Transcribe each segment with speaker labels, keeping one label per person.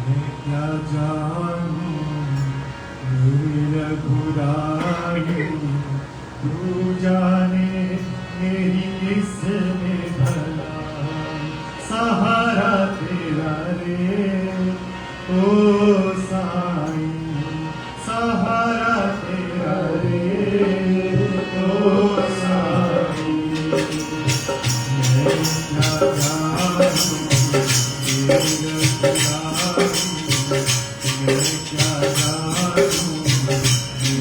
Speaker 1: मैं क्या जानूं मेरी रघुराई, तू जाने मेरी किसने भलाई। सहारा तेरा रे ओ साईं, सहारा तेरा रे ओ साईं। मैं क्या जानूं मेरी रघुराई, मैं क्या जानूं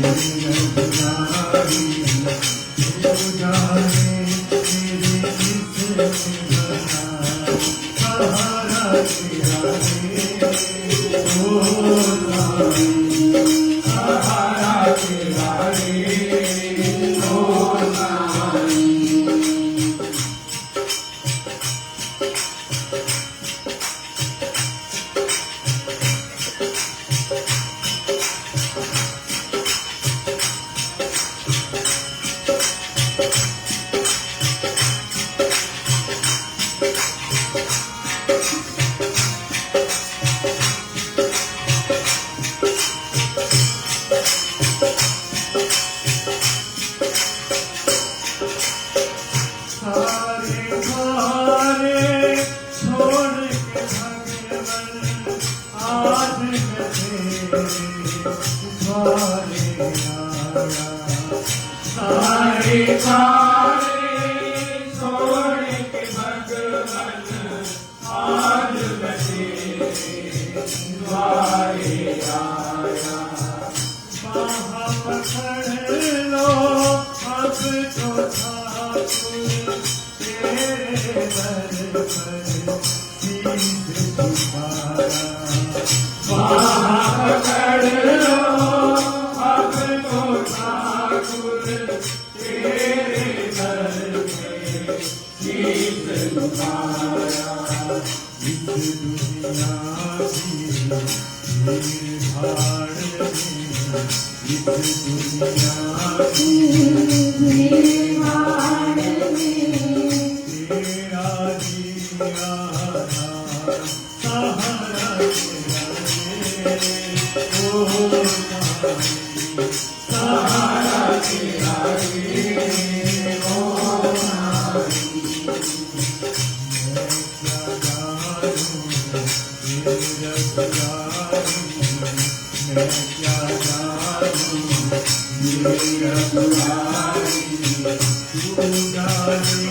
Speaker 1: मेरी रघुराई, तू जाने मेरी किसने भलाई। सहारा तेरा रे ओ साईं, सहारा तेरा रे ओ साईं। सारे द्वारे छोड़ के भगवन आज मैं तेरे द्वारे आया। सारे द्वारे छोड़ के भगवन आज मैं तेरे द्वारे आया। बाह पकड़ लो अब तो ठाकुर तेरे दर पर शीश झुकाया। बाह पकड़ लो अब तो ठाकुर तेरे दर पे शीश झुकाया। इस दुनिया की भीड़ भाड़ में, इस दुनिया की भीड़ भाड़ में तेरा दिया सहारा तेरा रे ओ साईं, सहारा तेरा रे ओ साईं। मैं क्या जानूं मेरी रघुराई, मैं क्या जानूं मेरी रघुराई, तू जाने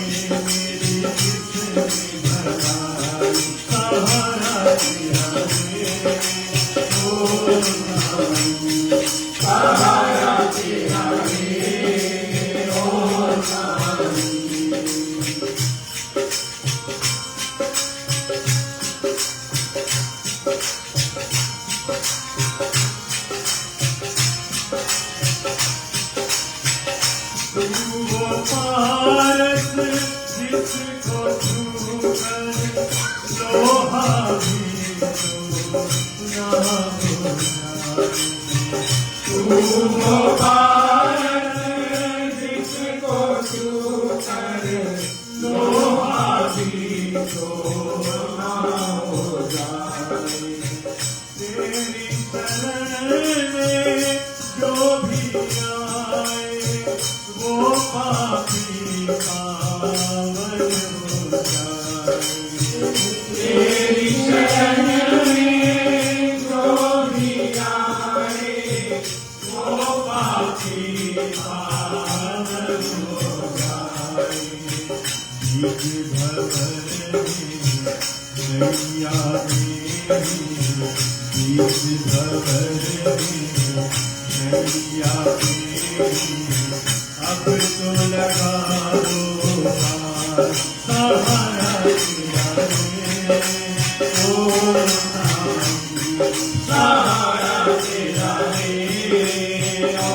Speaker 1: मेरी किसने भलाई। सहारा तेरा रे ओ साईं, सहारा तेरा रे ओ साईं। तू वो पारस जिसको छूकर लोहा भी तो ना हो जाए। तू वो पारस जिसको छूकर लोहा भी तो ना हो जाए। तेरी शरण में जो भी आए वो पापी पावन हो जाए। तेरी शरण में जो भी आए वो पापी पावन हो जाए। बीच भंवर में नैया मेरी, बीच भंवर में नैया मेरी, अब तो लगा दो पार। सहारा तेरा रे ओ साईं, सहारा तेरा रे ओ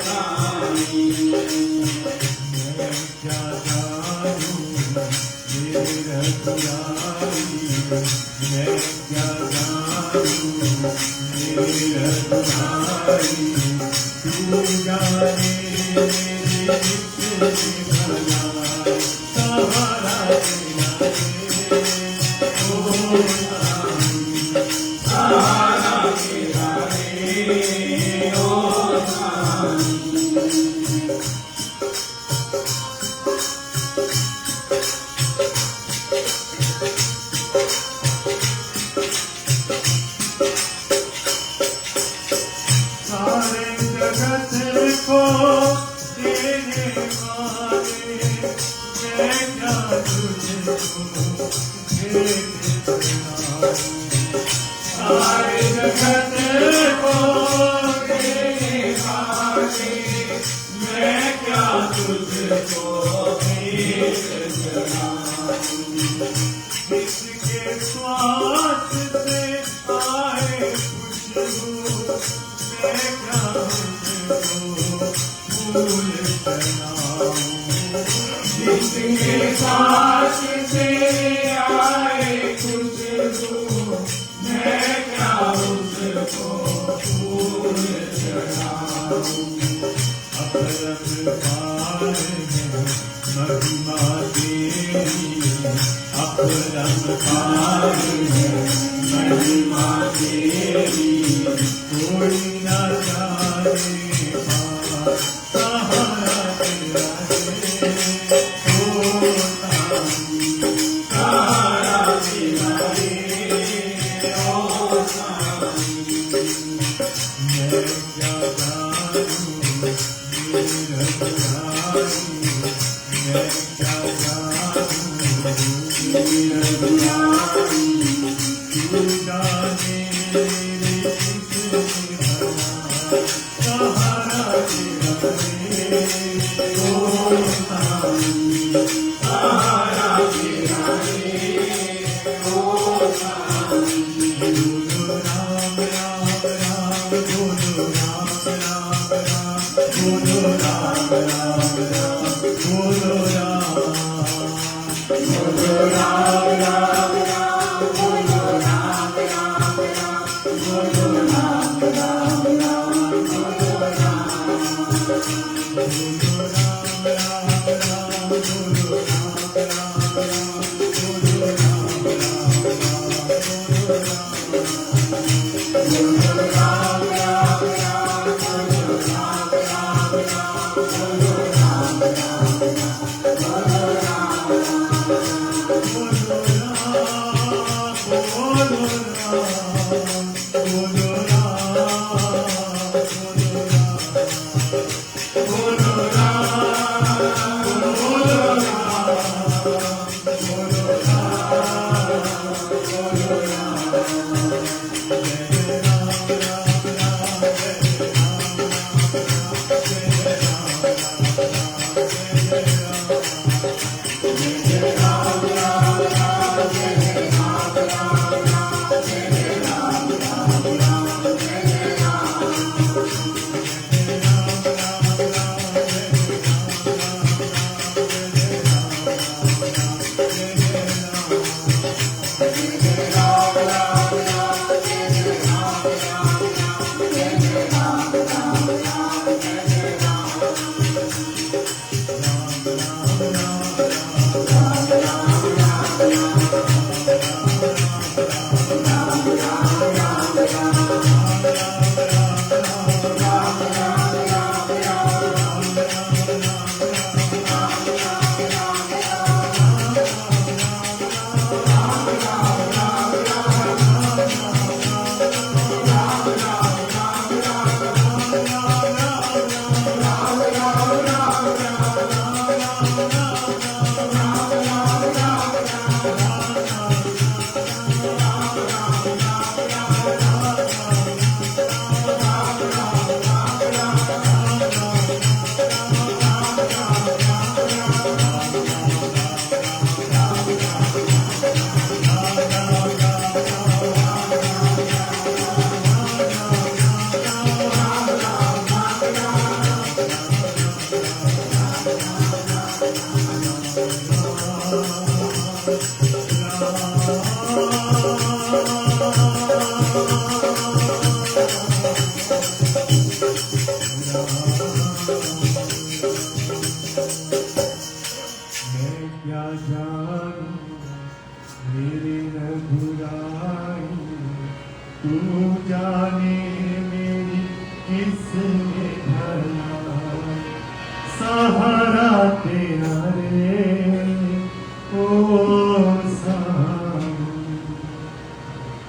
Speaker 1: साईं। मैं क्या जानूं मेरी रघुराई, मैं क्या जानूं मेरी रघुराई, तू जाने मेरी किसने भलाई। सहारा तेरा रे ओ साईं, मारे मैं क्या तुझको भेंट सुनाऊं सारे जगत को देने वाले मैं क्या तुझको भेंट सुनाऊं इसके श्वास से आए खुशबू मैं क्या तुझको फूल चढ़ाऊं जिसके श्वास से आए खुशबू मैं क्या उसको फूल चढ़ाऊं अपरम पार में महिमा तेरी अपरम पार में महिमा तेरी कोई न जाने सहारा तेरा है ओ साईं सहारा तेरा है ओ साईं मैं क्या जानूं मेरा बुराई मैं क्या जानूं मेरा बुराई तू जाने मेरे किसने भला सहारा तेरा है ओ साईं सहारा तेरा है ओ साईं बोलो राम राम राम बोलो राम राम राम बोलो राम राम राम बोलो राम बोलो राम राम राम बोलो राम राम राम बोलो राम राम राम बोलो राम बोलो राम राम राम बोलो राम राम राम बोलो राम राम राम बोलो राम बोलो राम राम राम बोलो राम राम राम बोलो राम राम राम बोलो राम बोलो राम बोलो तू जाने मेरी किसने भला सहारा तेरा रे